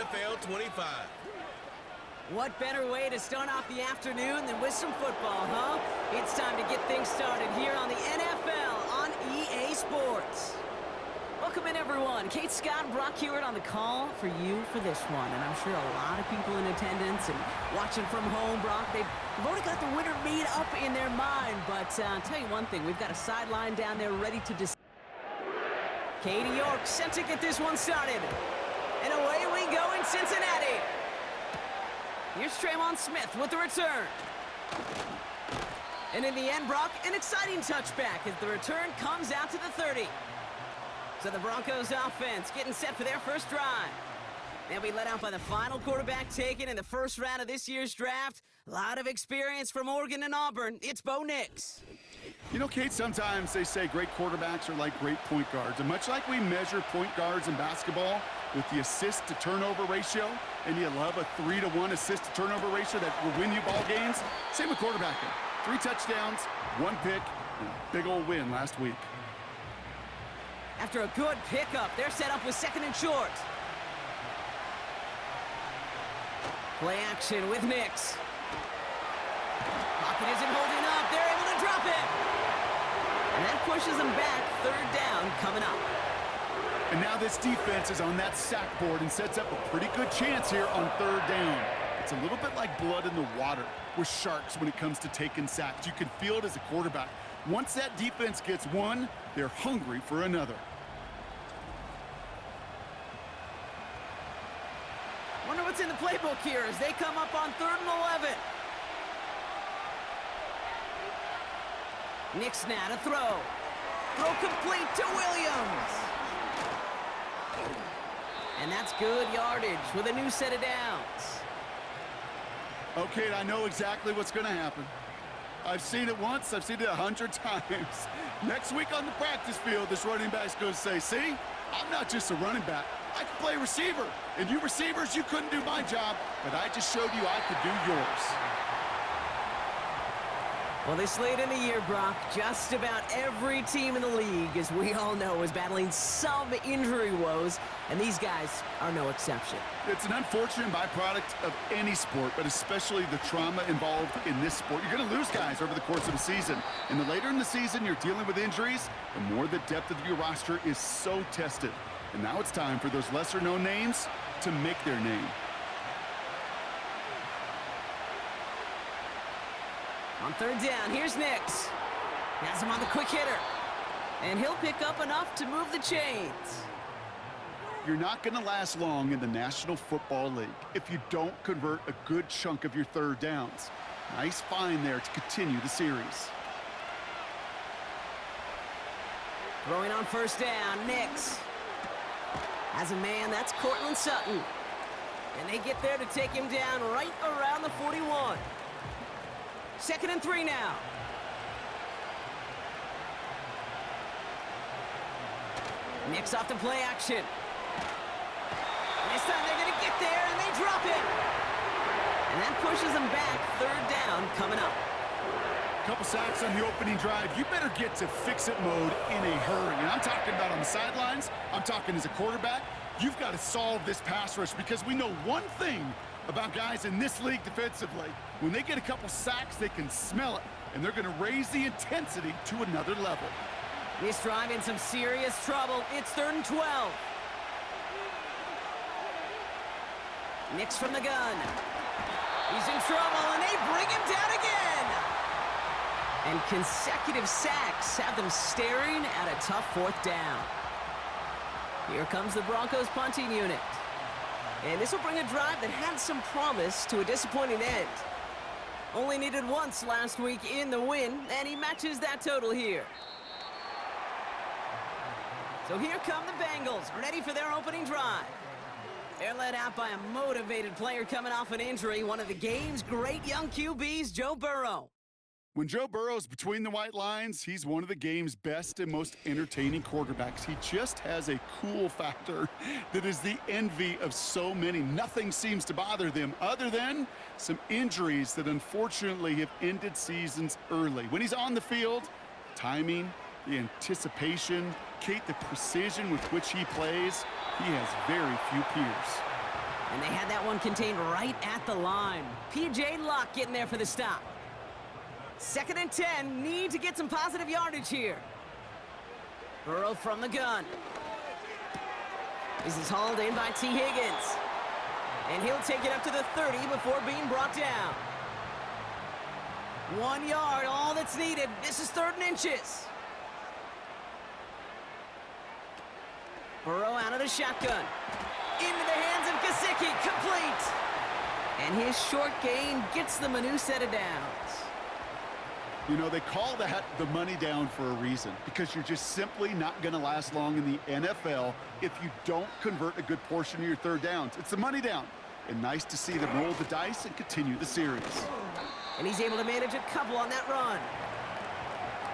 NFL 25. What better way to start off the afternoon than with some football, huh? It's time to get things started here on the NFL on EA Sports. Welcome in, everyone. Kate Scott, Brock Hewitt on the call for you for this one. And I'm sure a lot of people in attendance and watching from home, Brock, they've already got the winner made up in their mind. But I'll tell you one thing, we've got a sideline down there ready to decide. Katie York set to get this one started. And away we go in Cincinnati. Here's Tremont Smith with the return. And in the end, Brock, an exciting touchback as the return comes out to the 30. So the Broncos offense getting set for their first drive. They'll be led out by the final quarterback taken in the first round of this year's draft. A lot of experience from Oregon and Auburn. It's Bo Nix. You know, Kate, sometimes they say great quarterbacks are like great point guards. And much like we measure point guards in basketball with the assist-to-turnover ratio, and you love a 3-to-1 assist-to-turnover ratio that will win you ball games, same with quarterbacking. 3 touchdowns, 1 pick, and a big old win last week. After a good pickup, they're set up with 2nd and short. Play action with Nix. Pocket isn't holding up. They're able to drop it. And that pushes them back. 3rd down coming up. And now this defense is on that sack board and sets up a pretty good chance here on 3rd down. It's a little bit like blood in the water with sharks when it comes to taking sacks. You can feel it as a quarterback. Once that defense gets one, they're hungry for another. Wonder what's in the playbook here as they come up on 3rd and 11. Nix now to throw. Throw complete to Williams. And that's good yardage with a new set of downs. Okay, I know exactly what's going to happen. I've seen it once, I've seen it 100 times. Next week on the practice field, this running back's going to say, see, I'm not just a running back. I can play receiver. And you receivers, you couldn't do my job, but I just showed you I could do yours. Well, this late in the year, Brock, just about every team in the league, as we all know, is battling some injury woes, and these guys are no exception. It's an unfortunate byproduct of any sport, but especially the trauma involved in this sport. You're going to lose guys over the course of a season, and the later in the season you're dealing with injuries, the more the depth of your roster is so tested. And now it's time for those lesser-known names to make their name. On 3rd down, here's Nix. Has him on the quick hitter. And he'll pick up enough to move the chains. You're not going to last long in the National Football League if you don't convert a good chunk of your 3rd downs. Nice find there to continue the series. Throwing on 1st down, Nix. Has a man, that's Cortland Sutton. And they get there to take him down right around the 41. 2nd and 3 now. Nix off the play action. And this time they're going to get there, and they drop it. And that pushes them back. 3rd down coming up. Couple sacks on the opening drive. You better get to fix-it mode in a hurry. And I'm talking about on the sidelines. I'm talking as a quarterback. You've got to solve this pass rush because we know one thing about guys in this league defensively. When they get a couple sacks, they can smell it, and they're going to raise the intensity to another level. This drive in some serious trouble. It's 3rd and 12. Nix from the gun. He's in trouble, and they bring him down again. And consecutive sacks have them staring at a tough 4th down. Here comes the Broncos punting unit. And this will bring a drive that had some promise to a disappointing end. Only needed once last week in the win, and he matches that total here. So here come the Bengals, ready for their opening drive. They're led out by a motivated player coming off an injury, one of the game's great young QBs, Joe Burrow. When Joe Burrow's between the white lines, he's one of the game's best and most entertaining quarterbacks. He just has a cool factor that is the envy of so many. Nothing seems to bother them other than some injuries that unfortunately have ended seasons early. When he's on the field, timing, the anticipation, Kate, the precision with which he plays, he has very few peers. And they had that one contained right at the line. P.J. Locke getting there for the stop. 2nd and 10. Need to get some positive yardage here. Burrow from the gun. This is hauled in by T. Higgins. And he'll take it up to the 30 before being brought down. 1 yard, all that's needed. This is 3rd and inches. Burrow out of the shotgun. Into the hands of Gesicki, complete. And his short gain gets them a new set of downs. You know, they call that the money down for a reason, because you're just simply not going to last long in the NFL if you don't convert a good portion of your 3rd downs. It's the money down. And nice to see them roll the dice and continue the series. And he's able to manage a couple on that run.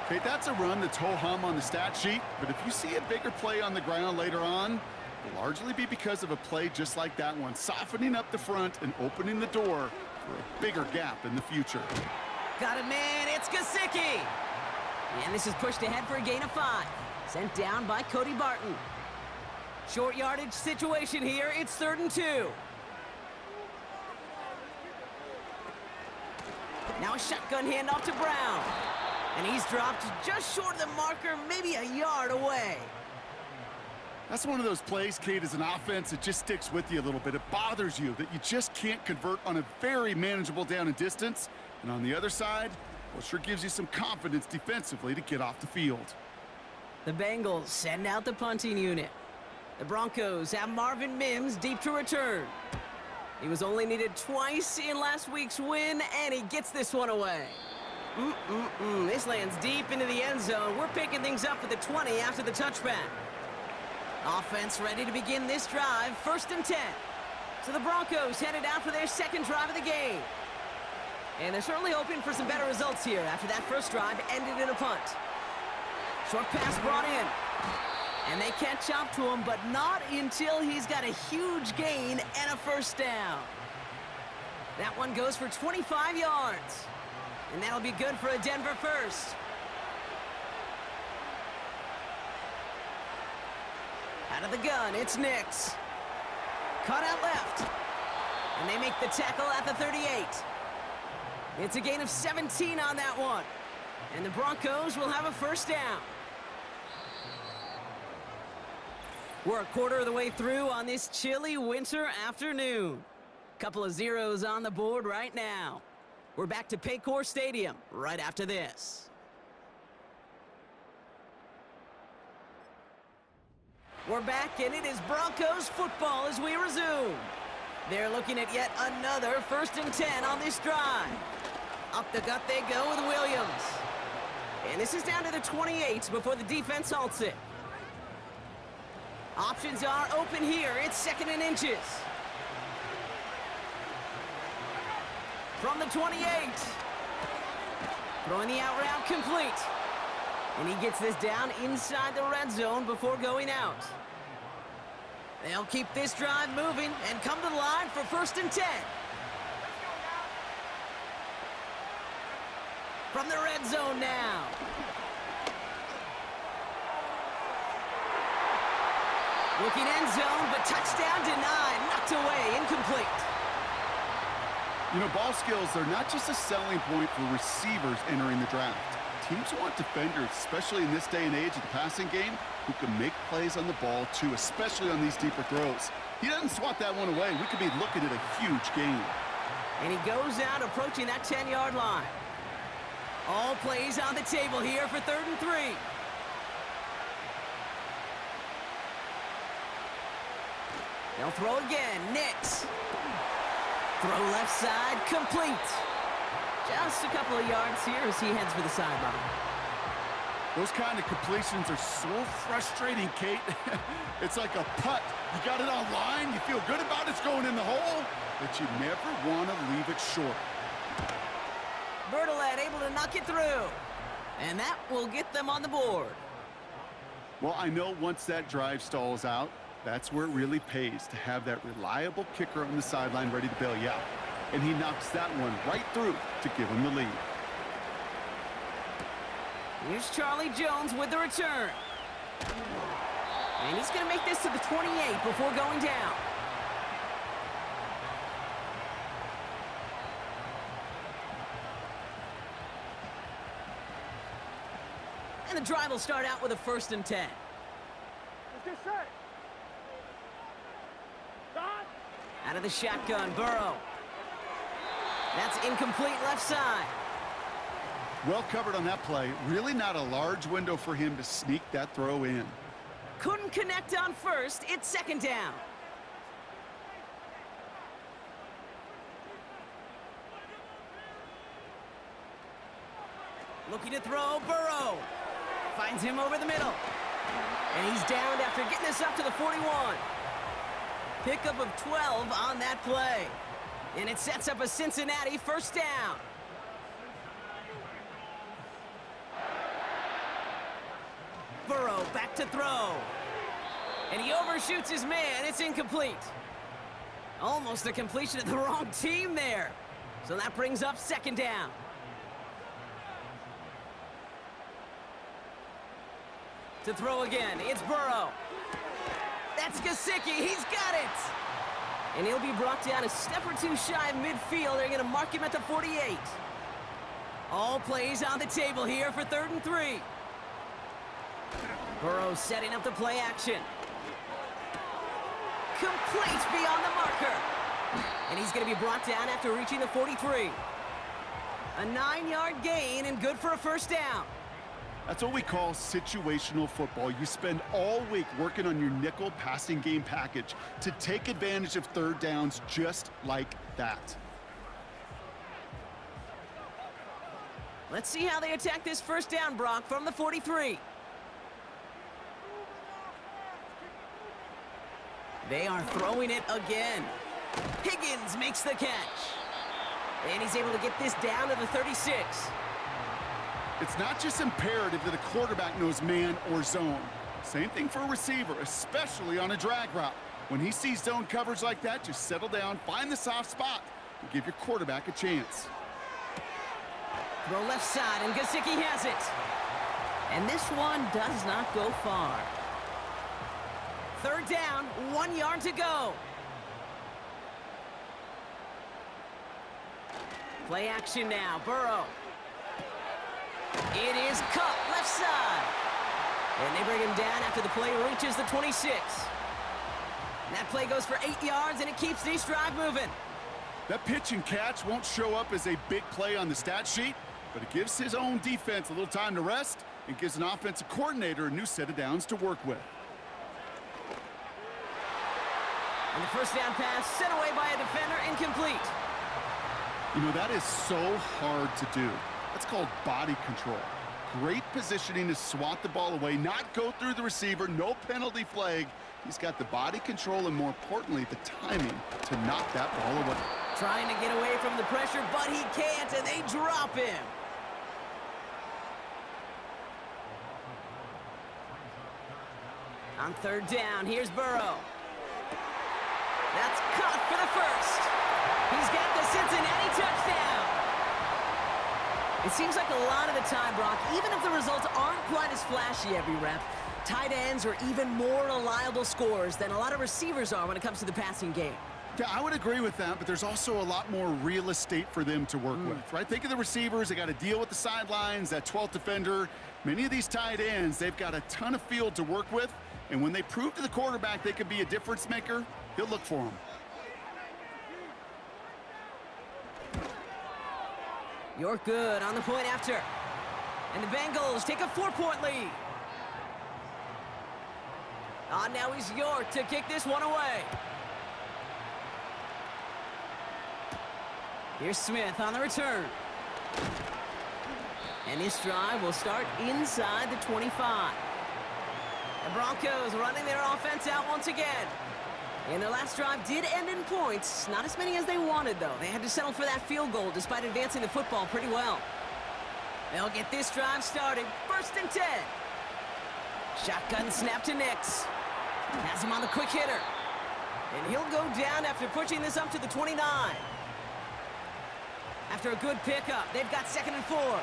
Okay, that's a run that's ho-hum on the stat sheet, but if you see a bigger play on the ground later on, it'll largely be because of a play just like that one, softening up the front and opening the door for a bigger gap in the future. Got it, man. It's Gesicki. And this is pushed ahead for a gain of 5. Sent down by Cody Barton. Short yardage situation here. It's 3rd and 2. Now a shotgun handoff to Brown. And he's dropped just short of the marker, maybe a yard away. That's one of those plays, Kate, as an offense, it just sticks with you a little bit. It bothers you that you just can't convert on a very manageable down and distance. And on the other side, well, it sure gives you some confidence defensively to get off the field. The Bengals send out the punting unit. The Broncos have Marvin Mims deep to return. He was only needed twice in last week's win, and he gets this one away. This lands deep into the end zone. We're picking things up at the 20 after the touchback. Offense ready to begin this drive, 1st and 10. So the Broncos headed out for their 2nd drive of the game. And they're certainly hoping for some better results here after that first drive ended in a punt. Short pass brought in. And they catch up to him, but not until he's got a huge gain and a 1st down. That one goes for 25 yards. And that'll be good for a Denver 1st. Out of the gun, it's Nix. Cut out left. And they make the tackle at the 38. It's a gain of 17 on that one. And the Broncos will have a 1st down. We're a quarter of the way through on this chilly winter afternoon. Couple of zeros on the board right now. We're back to Paycor Stadium right after this. We're back, and it is Broncos football as we resume. They're looking at yet another 1st and 10 on this drive. Up the gut they go with Williams. And this is down to the 28 before the defense halts it. Options are open here. It's 2nd and inches. From the 28. Throwing the out route complete. And he gets this down inside the red zone before going out. They'll keep this drive moving and come to the line for 1st and 10. From the red zone now. Looking end zone, but touchdown denied. Knocked away, incomplete. You know, ball skills are not just a selling point for receivers entering the draft. Teams want defenders, especially in this day and age of the passing game, who can make plays on the ball, too, especially on these deeper throws. He doesn't swat that one away. We could be looking at a huge gain. And he goes out approaching that 10-yard line. All plays on the table here for 3rd and 3. They'll throw again. Nix. Throw left side, complete. Just a couple of yards here as he heads for the sideline. Those kind of completions are so frustrating, Kate. It's like a putt. You got it on line, you feel good about it's going in the hole, but you never want to leave it short. Bertolet able to knock it through. And that will get them on the board. Well, I know once that drive stalls out, that's where it really pays to have that reliable kicker on the sideline ready to bail you out. And he knocks that one right through to give him the lead. Here's Charlie Jones with the return. And he's going to make this to the 28 before going down. And the drive will start out with a 1st and 10. Out of the shotgun, Burrow. That's incomplete left side. Well covered on that play. Really not a large window for him to sneak that throw in. Couldn't connect on 1st. It's 2nd down. Looking to throw, Burrow. Finds him over the middle. And he's downed after getting this up to the 41. Pickup of 12 on that play. And it sets up a Cincinnati 1st down. Burrow back to throw. And he overshoots his man. It's incomplete. Almost a completion of the wrong team there. So that brings up 2nd down. To throw again, it's Burrow. That's Gesicki, he's got it! And he'll be brought down a step or two shy of midfield. They're gonna mark him at the 48. All plays on the table here for 3rd and 3. Burrow setting up the play action. Complete beyond the marker. And he's gonna be brought down after reaching the 43. A 9-yard gain and good for a 1st down. That's what we call situational football. You spend all week working on your nickel passing game package to take advantage of 3rd downs just like that. Let's see how they attack this 1st down, Brock, from the 43. They are throwing it again. Higgins makes the catch. And he's able to get this down to the 36. It's not just imperative that a quarterback knows man or zone. Same thing for a receiver, especially on a drag route. When he sees zone coverage like that, just settle down, find the soft spot, and give your quarterback a chance. Throw left side, and Gesicki has it. And this one does not go far. 3rd down, 1 yard to go. Play action now, Burrow. It is cut left side. And they bring him down after the play reaches the 26. And that play goes for 8 yards, and it keeps this drive moving. That pitch and catch won't show up as a big play on the stat sheet, but it gives his own defense a little time to rest and gives an offensive coordinator a new set of downs to work with. And the 1st down pass sent away by a defender, incomplete. You know, that is so hard to do. That's called body control. Great positioning to swat the ball away, not go through the receiver, no penalty flag. He's got the body control and, more importantly, the timing to knock that ball away. Trying to get away from the pressure, but he can't, and they drop him. On 3rd down, here's Burrow. That's caught for the 1st. He's got the Cincinnati touchdown. It seems like a lot of the time, Brock, even if the results aren't quite as flashy every rep, tight ends are even more reliable scorers than a lot of receivers are when it comes to the passing game. Yeah, I would agree with that, but there's also a lot more real estate for them to work with, right? Think of the receivers. They got to deal with the sidelines, that 12th defender. Many of these tight ends, they've got a ton of field to work with, and when they prove to the quarterback they can be a difference maker, he'll look for them. You're good on the point after. And the Bengals take a 4-point lead. Now he's York to kick this one away. Here's Smith on the return. And this drive will start inside the 25. The Broncos running their offense out once again. And their last drive did end in points. Not as many as they wanted, though. They had to settle for that field goal despite advancing the football pretty well. They'll get this drive started. 1st and 10. Shotgun snap to Nix. Has him on the quick hitter. And he'll go down after pushing this up to the 29. After a good pickup, they've got 2nd and 4.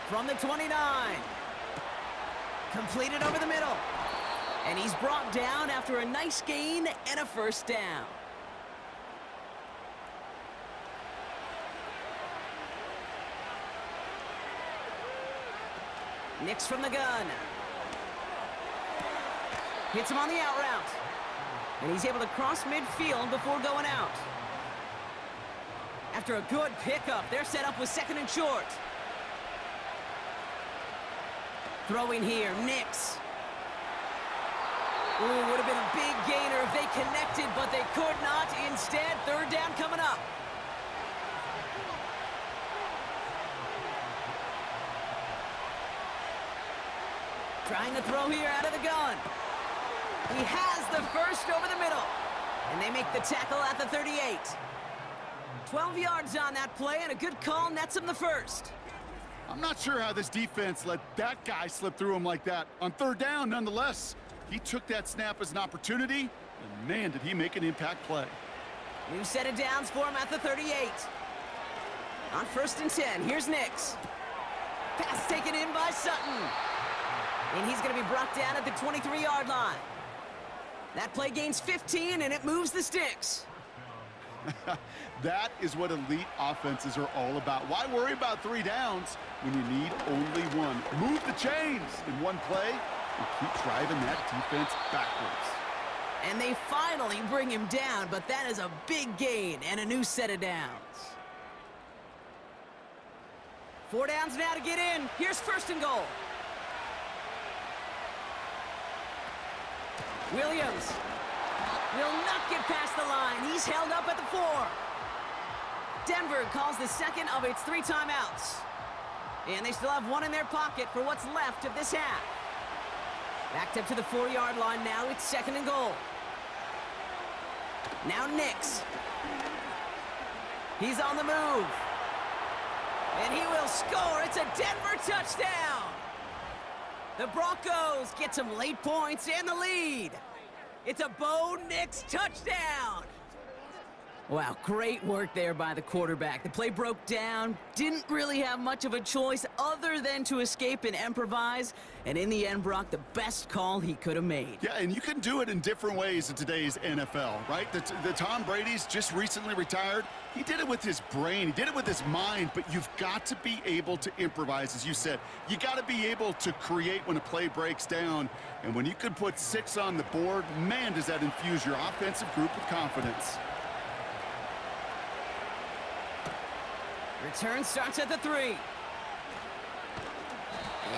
From the 29. Completed over the middle. And he's brought down after a nice gain and a 1st down. Nix from the gun. Hits him on the out route. And he's able to cross midfield before going out. After a good pickup, they're set up with second and short. Throwing here, Nix. Ooh, would have been a big gainer if they connected, but they could not. Instead, third down coming up. Trying to throw here out of the gun. He has the first over the middle. And they make the tackle at the 38. 12 yards on that play, and a good call nets him the first. I'm not sure how this defense let that guy slip through him like that. On third down, nonetheless, he took that snap as an opportunity, and man, did he make an impact play. New set of downs for him at the 38. On 1st and 10, here's Nix. Pass taken in by Sutton. And he's going to be brought down at the 23-yard line. That play gains 15, and it moves the sticks. That is what elite offenses are all about. Why worry about 3 downs when you need only one? Move the chains in one play and keep driving that defense backwards. And they finally bring him down, but that is a big gain and a new set of downs. 4 downs now to get in. Here's 1st and goal. Williams will not get past the line. He's held up at the 4. Denver calls the second of its 3 timeouts. And they still have one in their pocket for what's left of this half. Backed up to the 4-yard line now. It's 2nd and goal. Now Nix. He's on the move. And he will score. It's a Denver touchdown. The Broncos get some late points and the lead. It's a Bo Nix touchdown. Wow, great work there by the quarterback. The play broke down, didn't really have much of a choice other than to escape and improvise. And in the end, Brock, the best call he could have made. Yeah, and you can do it in different ways in today's NFL, right? The Tom Brady's just recently retired. He did it with his brain. He did it with his mind, but you've got to be able to improvise, as you said. You got to be able to create when a play breaks down. And when you can put 6 on the board, man, does that infuse your offensive group with confidence. Return starts at the 3.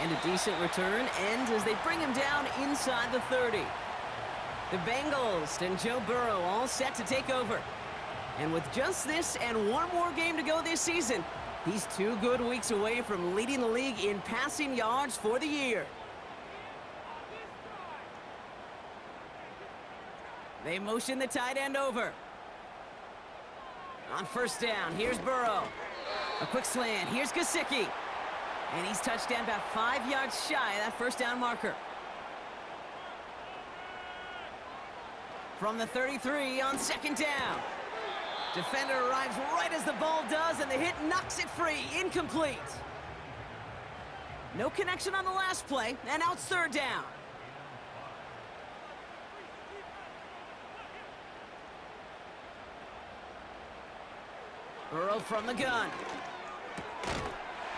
And a decent return ends as they bring him down inside the 30. The Bengals and Joe Burrow all set to take over. And with just this and one more game to go this season, he's 2 good weeks away from leading the league in passing yards for the year. They motion the tight end over. On 1st down, here's Burrow. A quick slant. Here's Gesicki. And he's touched down about 5 yards shy of that 1st down marker. From the 33 on 2nd down. Defender arrives right as the ball does, and the hit knocks it free. Incomplete. No connection on the last play, and now it's 3rd down. Burrow from the gun.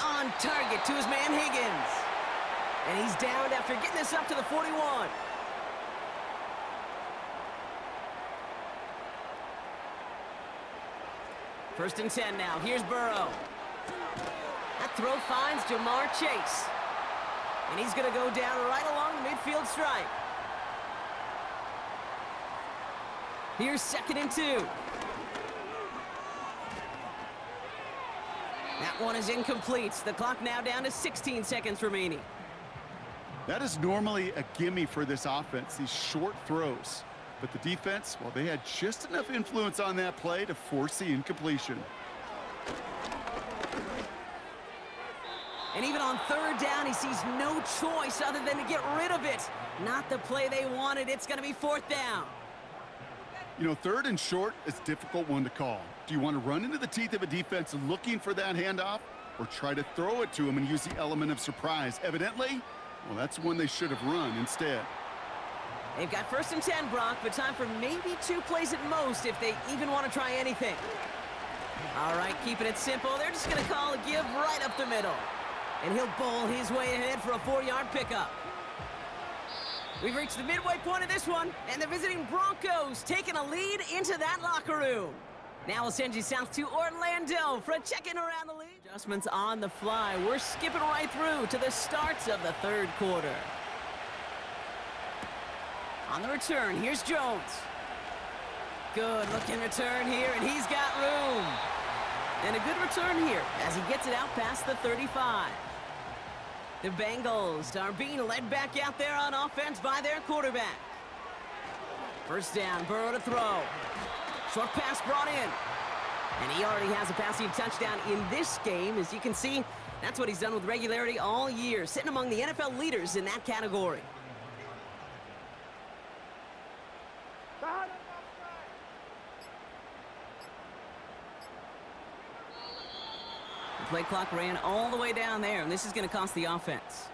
On target to his man Higgins. And he's downed after getting this up to the 41. First and 10 now. Here's Burrow. That throw finds Jamar Chase. And he's going to go down right along the midfield stripe. Here's 2nd and 2. That one is incomplete. The clock now down to 16 seconds remaining. That is normally a gimme for this offense, these short throws. But the defense, well, they had just enough influence on that play to force the incompletion. And even on 3rd down, he sees no choice other than to get rid of it. Not the play they wanted. It's going to be 4th down. You know, 3rd and short is a difficult one to call. Do you want to run into the teeth of a defense looking for that handoff, or try to throw it to him and use the element of surprise? Evidently, well, that's one they should have run instead. They've got 1st and 10, Brock, but time for maybe 2 plays at most if they even want to try anything. All right, keeping it simple. They're just going to call a give right up the middle. And he'll bowl his way ahead for a 4-yard pickup. We've reached the midway point of this one, and the visiting Broncos taking a lead into that locker room. Now we'll send you south to Orlando for a check-in around the league. Adjustments on the fly. We're skipping right through to the starts of the third quarter. On the return, here's Jones. Good looking return here, and he's got room. And a good return here as he gets it out past the 35. The Bengals are being led back out there on offense by their quarterback. First down, Burrow to throw. Short pass brought in. And he already has a passing touchdown in this game. As you can see, that's what he's done with regularity all year, sitting among the NFL leaders in that category. The play clock ran all the way down there, and this is going to cost the offense.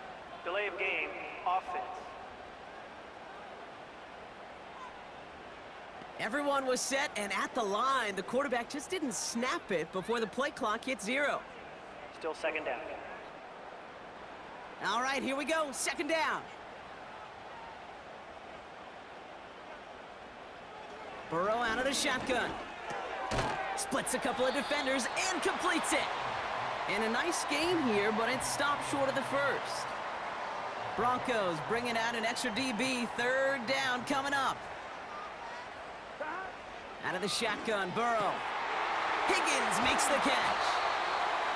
Delay of game, offense. Everyone was set and at the line. The quarterback just didn't snap it before the play clock hit 0. Still second down. All right, here we go. Second down. Burrow out of the shotgun. Splits a couple of defenders and completes it. And a nice game here, but it stopped short of the first. Broncos bringing out an extra DB. Third down coming up. Out of the shotgun, Burrow. Higgins makes the catch.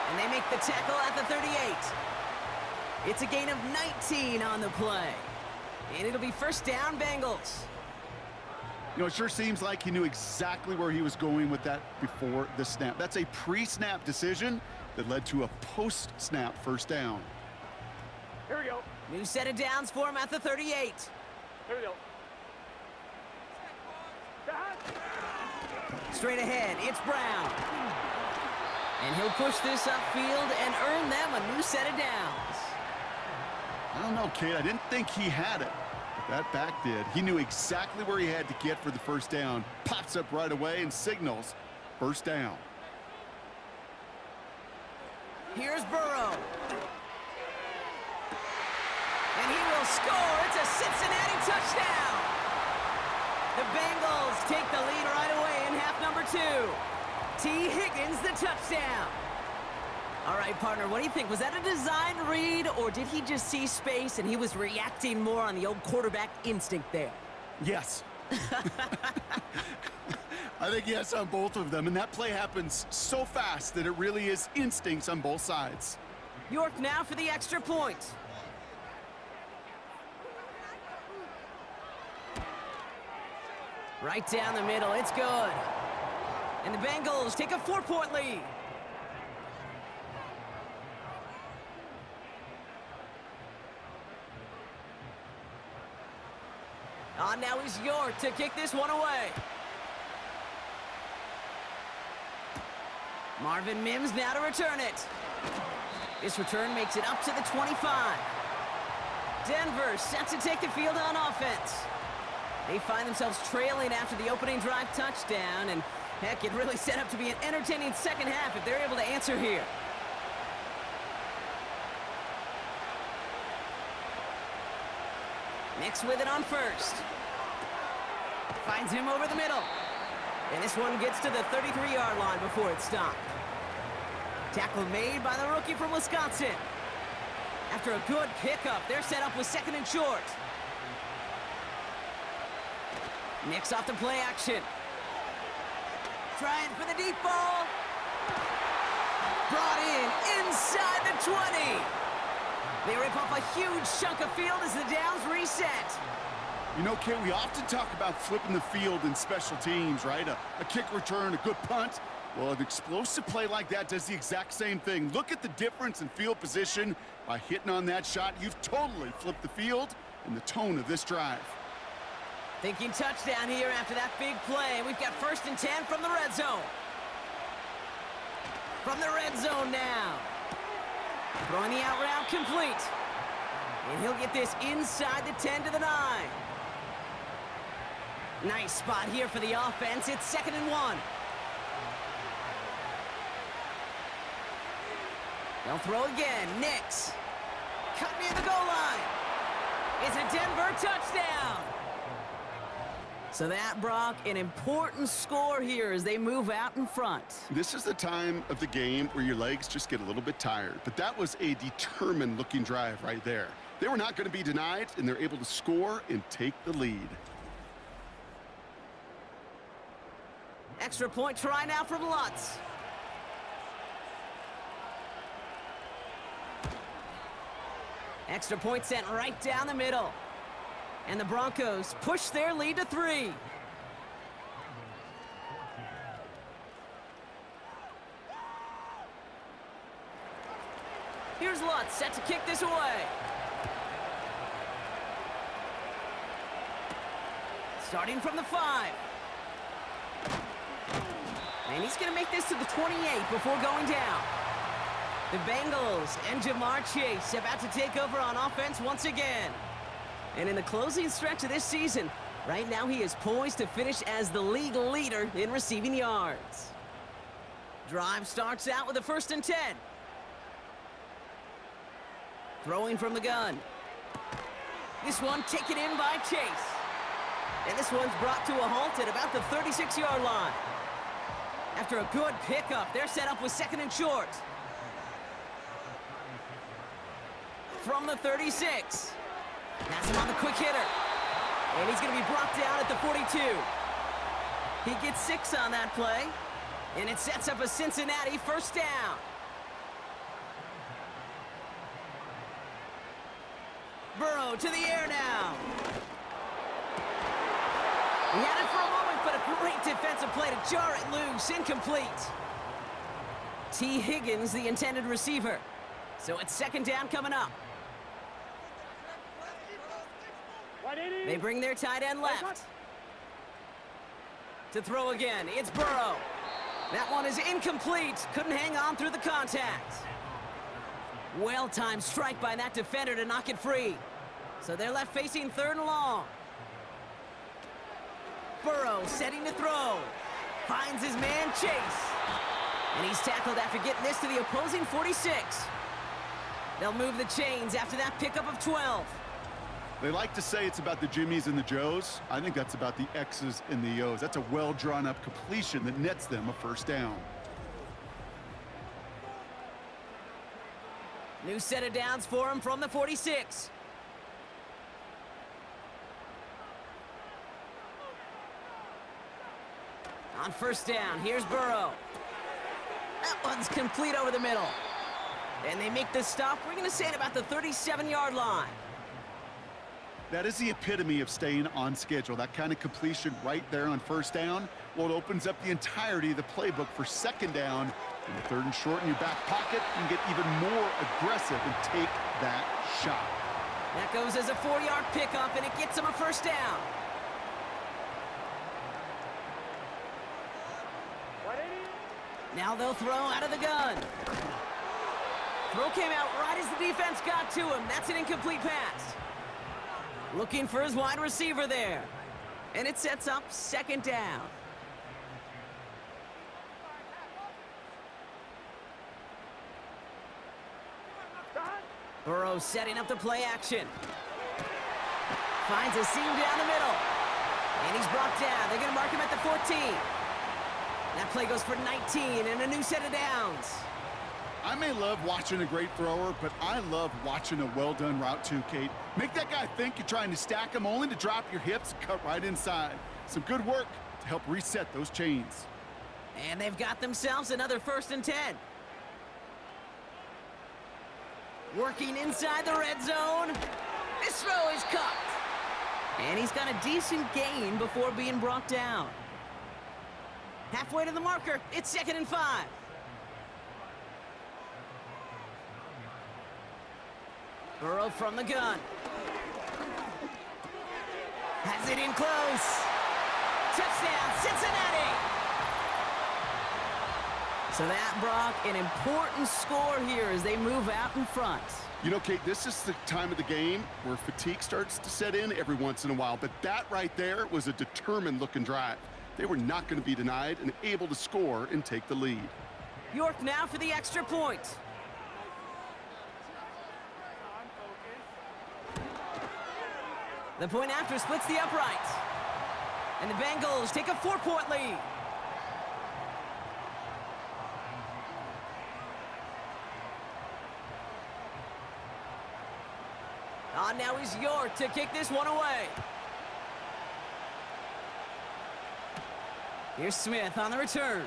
And they make the tackle at the 38. It's a gain of 19 on the play. And it'll be first down, Bengals. You know, it sure seems like he knew exactly where he was going with that before the snap. That's a pre-snap decision that led to a post-snap first down. Here we go. New set of downs for him at the 38. Here we go. Straight ahead, it's Brown. And he'll push this upfield and earn them a new set of downs. I don't know, kid. I didn't think he had it, but that back did. He knew exactly where he had to get for the first down. Pops up right away and signals first down. Here's Burrow. And he will score. It's a Cincinnati touchdown. The Bengals take the lead right away in half number 2. T. Higgins, the touchdown. All right, partner, what do you think? Was that a design read, or did he just see space and he was reacting more on the old quarterback instinct there? Yes. I think yes on both of them, and that play happens so fast that it really is instincts on both sides. York now for the extra point. Right down the middle, it's good. And the Bengals take a 4-point lead. On now is York to kick this one away. Marvin Mims now to return it. This return makes it up to the 25. Denver set to take the field on offense. They find themselves trailing after the opening drive touchdown, and heck, it really set up to be an entertaining second half if they're able to answer here. Nix with it on first. Finds him over the middle. And this one gets to the 33-yard line before it's stopped. Tackle made by the rookie from Wisconsin. After a good pickup, they're set up with second and short. Nix off the play action. Trying for the deep ball. Brought in inside the 20. They rip off a huge chunk of field as the downs reset. You know, Kit, we often talk about flipping the field in special teams, right? A kick return, a good punt. Well, an explosive play like that does the exact same thing. Look at the difference in field position. By hitting on that shot, you've totally flipped the field and the tone of this drive. Thinking touchdown here after that big play. We've got 1st and 10 from the red zone. From the red zone now. Throwing the out route complete. And he'll get this inside the 10 to the 9. Nice spot here for the offense. It's 2nd and 1. They'll throw again. Nix. Cut near the goal line. It's a Denver touchdown. So that, Brock, an important score here as they move out in front. This is the time of the game where your legs just get a little bit tired. But that was a determined-looking drive right there. They were not going to be denied, and they're able to score and take the lead. Extra point try now from Lutz. Extra point sent right down the middle. And the Broncos push their lead to 3. Here's Lutz set to kick this away. Starting from the 5. And he's going to make this to the 28 before going down. The Bengals and Jamar Chase about to take over on offense once again. And in the closing stretch of this season, right now he is poised to finish as the league leader in receiving yards. Drive starts out with a 1st and 10. Throwing from the gun. This one taken in by Chase. And this one's brought to a halt at about the 36-yard line. After a good pickup, they're set up with 2nd and short. From the 36. Pass him on the quick hitter. And he's going to be brought down at the 42. He gets 6 on that play. And it sets up a Cincinnati 1st down. Burrow to the air now. He had it for a moment, but a great defensive play to jar it loose. Incomplete. T. Higgins, the intended receiver. So it's 2nd down coming up. They bring their tight end left. To throw again, it's Burrow. That one is incomplete. Couldn't hang on through the contact. Well-timed strike by that defender to knock it free. So they're left facing 3rd and long. Burrow setting to throw. Finds his man Chase. And he's tackled after getting this to the opposing 46. They'll move the chains after that pickup of 12. They like to say it's about the Jimmies and the Joes. I think that's about the X's and the O's. That's a well-drawn-up completion that nets them a 1st down. New set of downs for him from the 46. On 1st down, here's Burrow. That one's complete over the middle. And they make the stop. We're going to say it about the 37-yard line. That is the epitome of staying on schedule. That kind of completion right there on 1st down. Well, it opens up the entirety of the playbook for 2nd down. In the 3rd and short in your back pocket, you can get even more aggressive and take that shot. That goes as a 4-yard pickup, and it gets him a 1st down. Now they'll throw out of the gun. Throw came out right as the defense got to him. That's an incomplete pass. Looking for his wide receiver there. And it sets up 2nd down. Burrow setting up the play action. Finds a seam down the middle. And he's brought down. They're going to mark him at the 14. That play goes for 19 and a new set of downs. I may love watching a great thrower, but I love watching a well-done route too, Kate. Make that guy think you're trying to stack him only to drop your hips and cut right inside. Some good work to help reset those chains. And they've got themselves another 1st and 10. Working inside the red zone. This throw is cut. And he's got a decent gain before being brought down. Halfway to the marker, it's 2nd and 5. Burrow from the gun. Has it in close. Touchdown, Cincinnati! So that, Brock, an important score here as they move out in front. You know, Kate, this is the time of the game where fatigue starts to set in every once in a while, but that right there was a determined-looking drive. They were not going to be denied and able to score and take the lead. York now for the extra point. The point after splits the uprights. And the Bengals take a 4-point lead. Now he's York to kick this one away. Here's Smith on the return.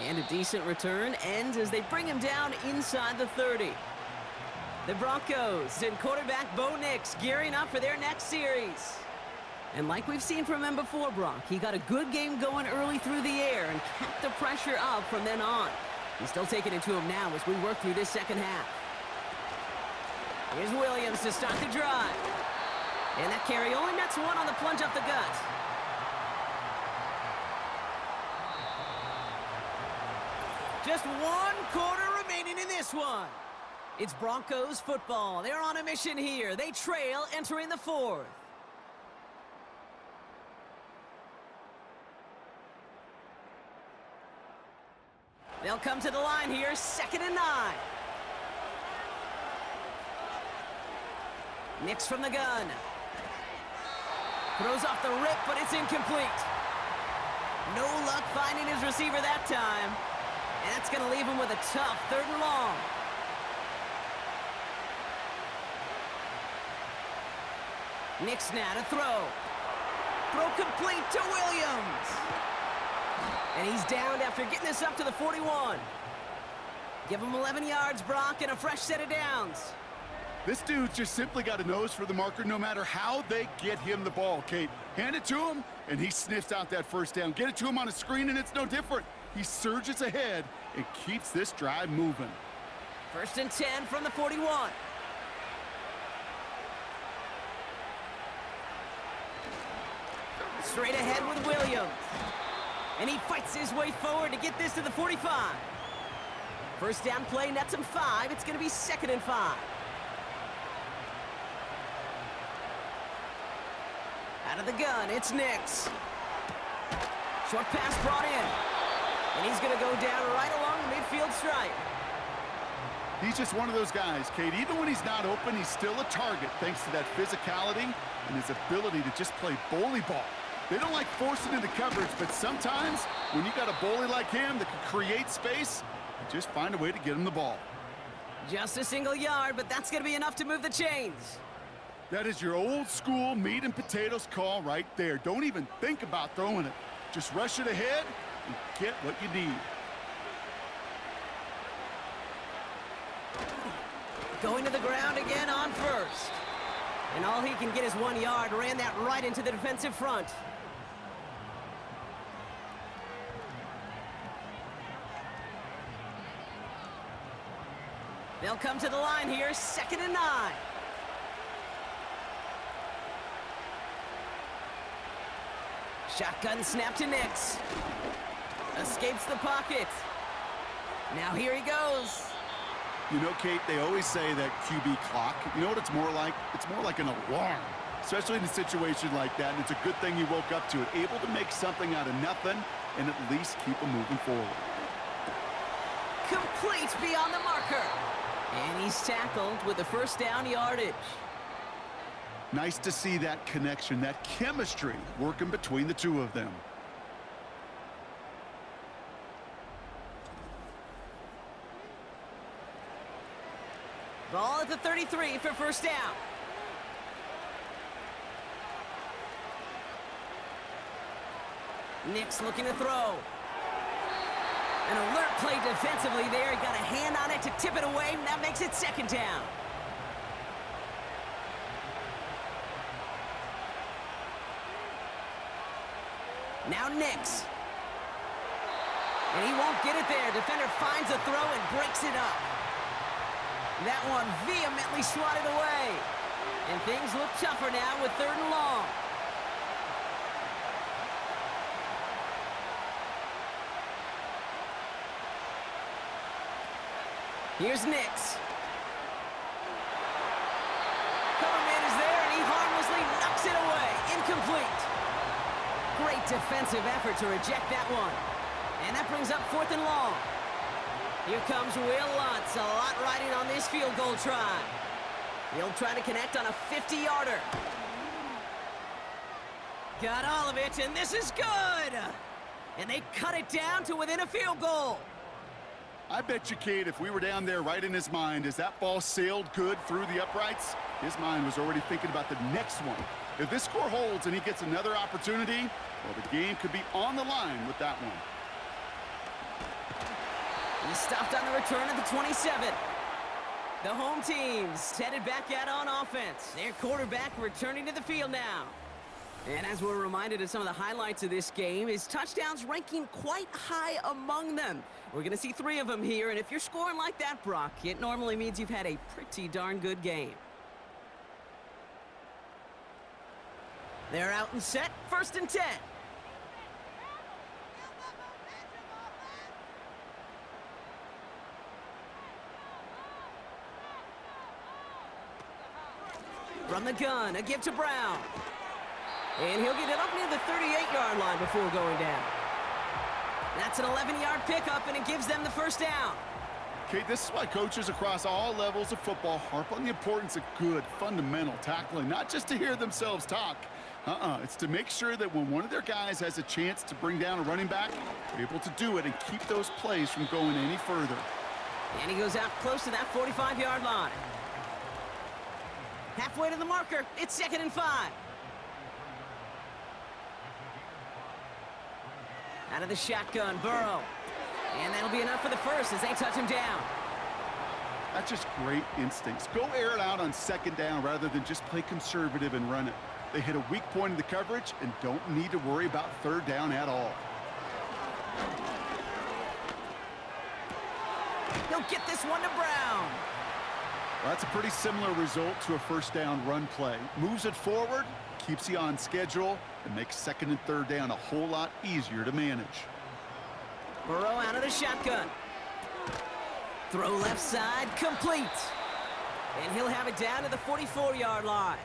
And a decent return ends as they bring him down inside the 30. The Broncos and quarterback Bo Nix gearing up for their next series. And like we've seen from him before, Brock, he got a good game going early through the air and kept the pressure up from then on. He's still taking it to him now as we work through this second half. Here's Williams to start the drive. And that carry only nets one on the plunge up the gut. Just 1 quarter remaining in this one. It's Broncos football. They're on a mission here. They trail entering the 4th. They'll come to the line here, 2nd and 9. Nix from the gun. Throws off the rip, but it's incomplete. No luck finding his receiver that time. And that's going to leave him with a tough 3rd and long. Nix now to throw. Throw complete to Williams. And he's downed after getting this up to the 41. Give him 11 yards, Brock, and a fresh set of downs. This dude just simply got a nose for the marker no matter how they get him the ball, Kate. Hand it to him, and he sniffs out that first down. Get it to him on a screen, and it's no different. He surges ahead and keeps this drive moving. 1st and 10 from the 41. Straight ahead with Williams. And he fights his way forward to get this to the 45. First down play nets him 5. It's going to be 2nd and 5. Out of the gun, it's Nix. Short pass brought in. And he's going to go down right along the midfield stripe. He's just one of those guys, Kate. Even when he's not open, he's still a target thanks to that physicality and his ability to just play bully ball. They don't like forcing into coverage, but sometimes when you got a bully like him that can create space, you just find a way to get him the ball. Just a single yard, but that's going to be enough to move the chains. That is your old school meat and potatoes call right there. Don't even think about throwing it. Just rush it ahead and get what you need. Going to the ground again on 1st. And all he can get is 1 yard. Ran that right into the defensive front. They'll come to the line here, 2nd and 9. Shotgun snap to Nix. Escapes the pocket. Now here he goes. You know, Kate, they always say that QB clock. You know what it's more like? It's more like an alarm, especially in a situation like that. And it's a good thing you woke up to it, able to make something out of nothing and at least keep them moving forward. Complete beyond the marker. And he's tackled with the first down yardage. Nice to see that connection, that chemistry working between the two of them. Ball at the 33 for first down. Nix looking to throw. An alert play defensively there. He got a hand on it to tip it away, and that makes it 2nd down. Now Nix. And he won't get it there. Defender finds a throw and breaks it up. That one vehemently swatted away. And things look tougher now with 3rd and long. Here's Nix. Coverman is there, and he harmlessly knocks it away. Incomplete. Great defensive effort to reject that one. And that brings up 4th and long. Here comes Will Lutz. A lot riding on this field goal try. He'll try to connect on a 50-yarder. Got all of it, and this is good! And they cut it down to within a field goal. I bet you, Kate, if we were down there right in his mind as that ball sailed good through the uprights, his mind was already thinking about the next one. If this score holds and he gets another opportunity, well, the game could be on the line with that one. He stopped on the return at the 27. The home team's headed back out on offense. Their quarterback returning to the field now. And as we're reminded of some of the highlights of this game, his touchdowns ranking quite high among them. We're going to see 3 of them here, and if you're scoring like that, Brock, it normally means you've had a pretty darn good game. They're out and set, 1st and 10. From the gun, a give to Brown. And he'll get it up near the 38-yard line before going down. That's an 11-yard pickup, and it gives them the 1st down. Okay, this is why coaches across all levels of football harp on the importance of good, fundamental tackling, not just to hear themselves talk. It's to make sure that when one of their guys has a chance to bring down a running back, they're able to do it and keep those plays from going any further. And he goes out close to that 45-yard line. Halfway to the marker, it's 2nd and 5. Out of the shotgun, Burrow. And that'll be enough for the 1st as they touch him down. That's just great instincts. Go air it out on 2nd down rather than just play conservative and run it. They hit a weak point in the coverage and don't need to worry about 3rd down at all. He'll get this one to Brown. Well, that's a pretty similar result to a 1st down run play. Moves it forward, keeps you on schedule, and makes 2nd and 3rd down a whole lot easier to manage. Burrow out of the shotgun. Throw left side, complete. And he'll have it down to the 44-yard line.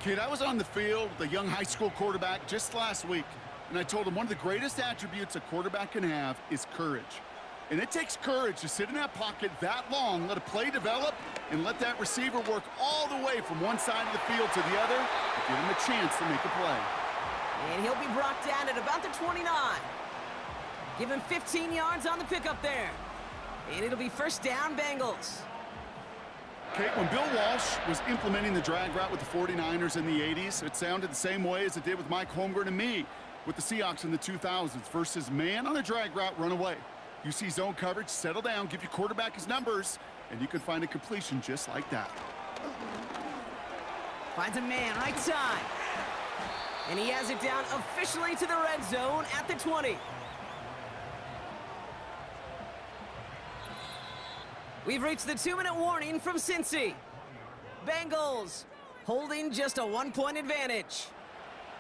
Kid, I was on the field with a young high school quarterback just last week, and I told him one of the greatest attributes a quarterback can have is courage. And it takes courage to sit in that pocket that long, let a play develop, and let that receiver work all the way from one side of the field to the other to give him a chance to make a play. And he'll be brought down at about the 29. Give him 15 yards on the pickup there. And it'll be 1st down, Bengals. Kate, when Bill Walsh was implementing the drag route with the 49ers in the 80s, it sounded the same way as it did with Mike Holmgren and me with the Seahawks in the 2000s versus man on a drag route, run away. You see zone coverage, settle down, give your quarterback his numbers, and you can find a completion just like that. Finds a man right side. And he has it down officially to the red zone at the 20. We've reached the 2-minute warning from Cincy. Bengals holding just a 1-point advantage.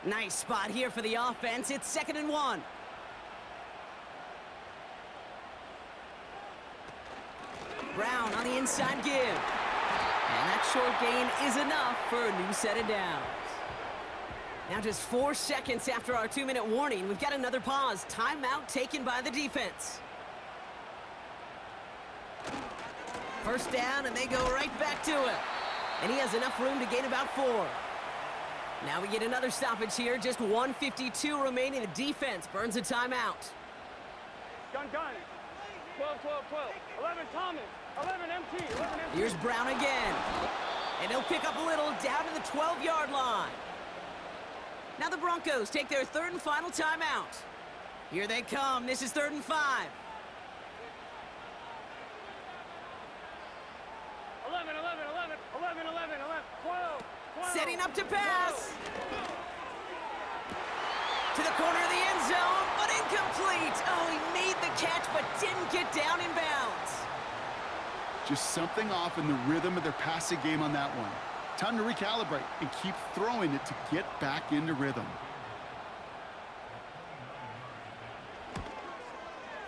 Nice spot here for the offense. It's 2nd and 1. Brown on the inside give. And that short gain is enough for a new set of downs. Now just 4 seconds after our 2-minute warning, we've got another pause. Timeout taken by the defense. 1st down, and they go right back to it. And he has enough room to gain about 4. Now we get another stoppage here. Just 1:52 remaining. The defense burns a timeout. Gun. 12, 12, 12. 11, Thomas. 11, MT. 11, MT. Here's Brown again. And he'll pick up a little down to the 12-yard line. Now the Broncos take their 3rd and final timeout. Here they come. This is 3rd and 5. 11, 12. Setting up to pass. To the corner of the end zone, but incomplete. Oh, he made the catch, but didn't get down in bounds. Just something off in the rhythm of their passing game on that one. Time to recalibrate and keep throwing it to get back into rhythm.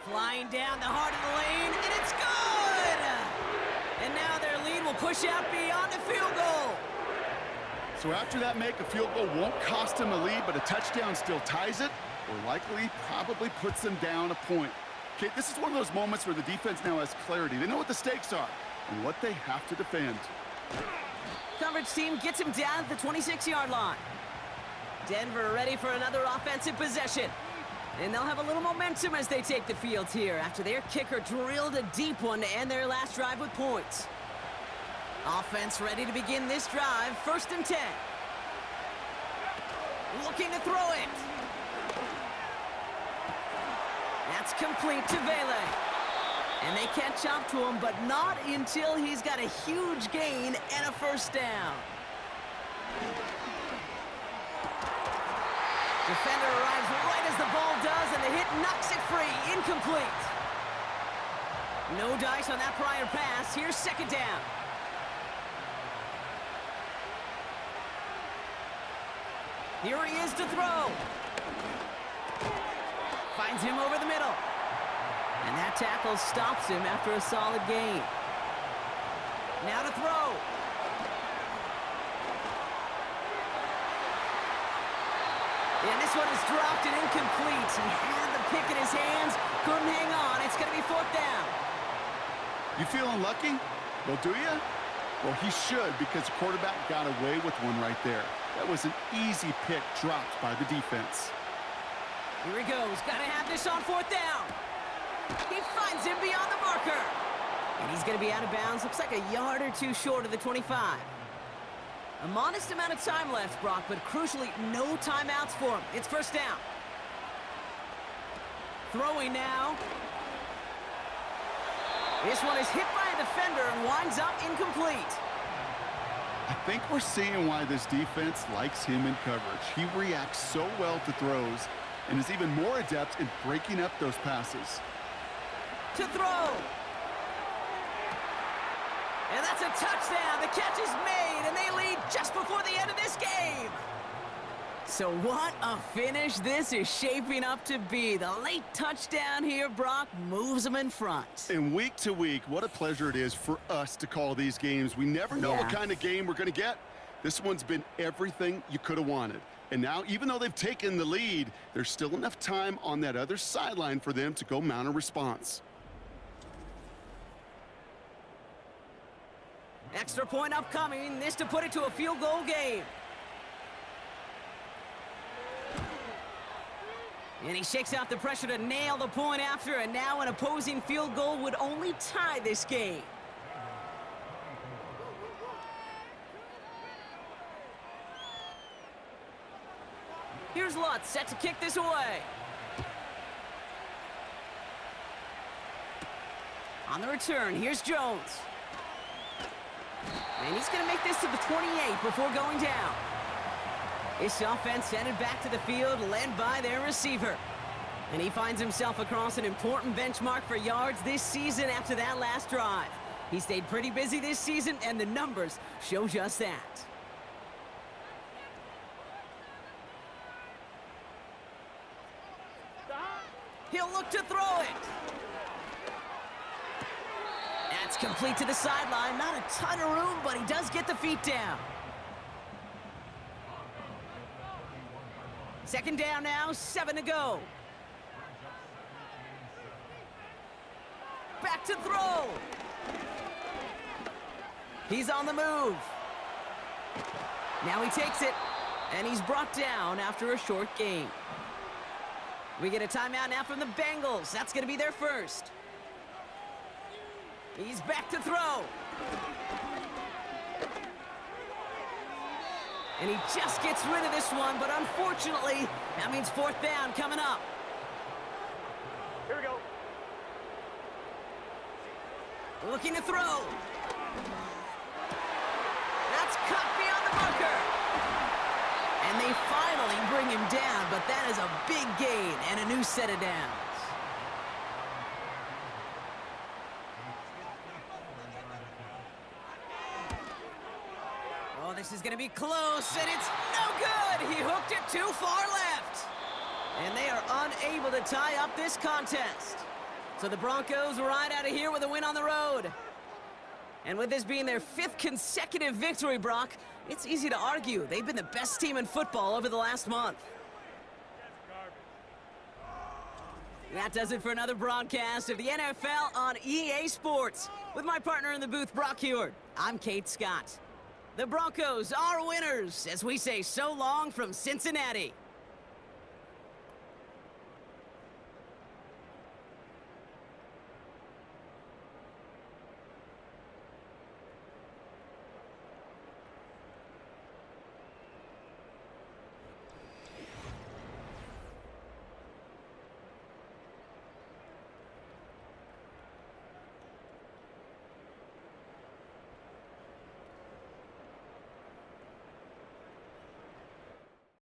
Flying down the heart of the lane, and it's good! And now their lead will push out beyond the field goal. So after that make, a field goal won't cost them a lead, but a touchdown still ties it, or likely probably puts them down a point. Okay, this is one of those moments where the defense now has clarity. They know what the stakes are and what they have to defend. Coverage team gets him down at the 26-yard line. Denver ready for another offensive possession. And they'll have a little momentum as they take the field here after their kicker drilled a deep one to end their last drive with points. Offense ready to begin this drive, 1st and 10. Looking to throw it. That's complete to Vele. And they catch up to him, but not until he's got a huge gain and a 1st down. Defender arrives right as the ball does, and the hit knocks it free. Incomplete. No dice on that prior pass. Here's 2nd down. Here he is to throw. Finds him over the middle. And that tackle stops him after a solid gain. Now to throw. And this one is dropped and incomplete. He had the pick in his hands, couldn't hang on. It's going to be 4th down. You feeling lucky? Well, do you? Well, he should, because the quarterback got away with one right there. That was an easy pick dropped by the defense. Here he goes. Got to have this on 4th down. He finds him beyond the marker. And he's going to be out of bounds. Looks like a yard or two short of the 25. A modest amount of time left, Brock, but crucially, no timeouts for him. It's 1st down. Throwing now. This one is hit by a defender and winds up incomplete. I think we're seeing why this defense likes him in coverage. He reacts so well to throws and is even more adept in breaking up those passes. To throw. And that's a touchdown. The catch is made, and they lead just before the end of this game. So what a finish this is shaping up to be. The late touchdown here, Brock, moves them in front. And week to week, what a pleasure it is for us to call these games. We never know what kind of game we're going to get. This one's been everything you could have wanted. And now, even though they've taken the lead, there's still enough time on that other sideline for them to go mount a response. Extra point upcoming. This to put it to a field goal game. And he shakes out the pressure to nail the point after, and now an opposing field goal would only tie this game. Here's Lutz, set to kick this away. On the return, here's Jones. And he's going to make this to the 28 before going down. This offense headed back to the field, led by their receiver. And he finds himself across an important benchmark for yards this season after that last drive. He stayed pretty busy this season, and the numbers show just that. He'll look to throw it. That's complete to the sideline. Not a ton of room, but he does get the feet down. 2nd down now, 7 to go. Back to throw. He's on the move. Now he takes it, and he's brought down after a short gain. We get a timeout now from the Bengals. That's going to be their first. He's back to throw. And he just gets rid of this one, but unfortunately, that means 4th down coming up. Here we go. Looking to throw. That's cut beyond the marker. And they finally bring him down, but that is a big gain and a new set of downs. Oh, this is going to be close, and it's no good. He hooked it too far left. And they are unable to tie up this contest. So the Broncos ride out of here with a win on the road. And with this being their 5th consecutive victory, Brock, it's easy to argue they've been the best team in football over the last month. That does it for another broadcast of the NFL on EA Sports. With my partner in the booth, Brock Heward, I'm Kate Scott. The Broncos are winners as we say so long from Cincinnati.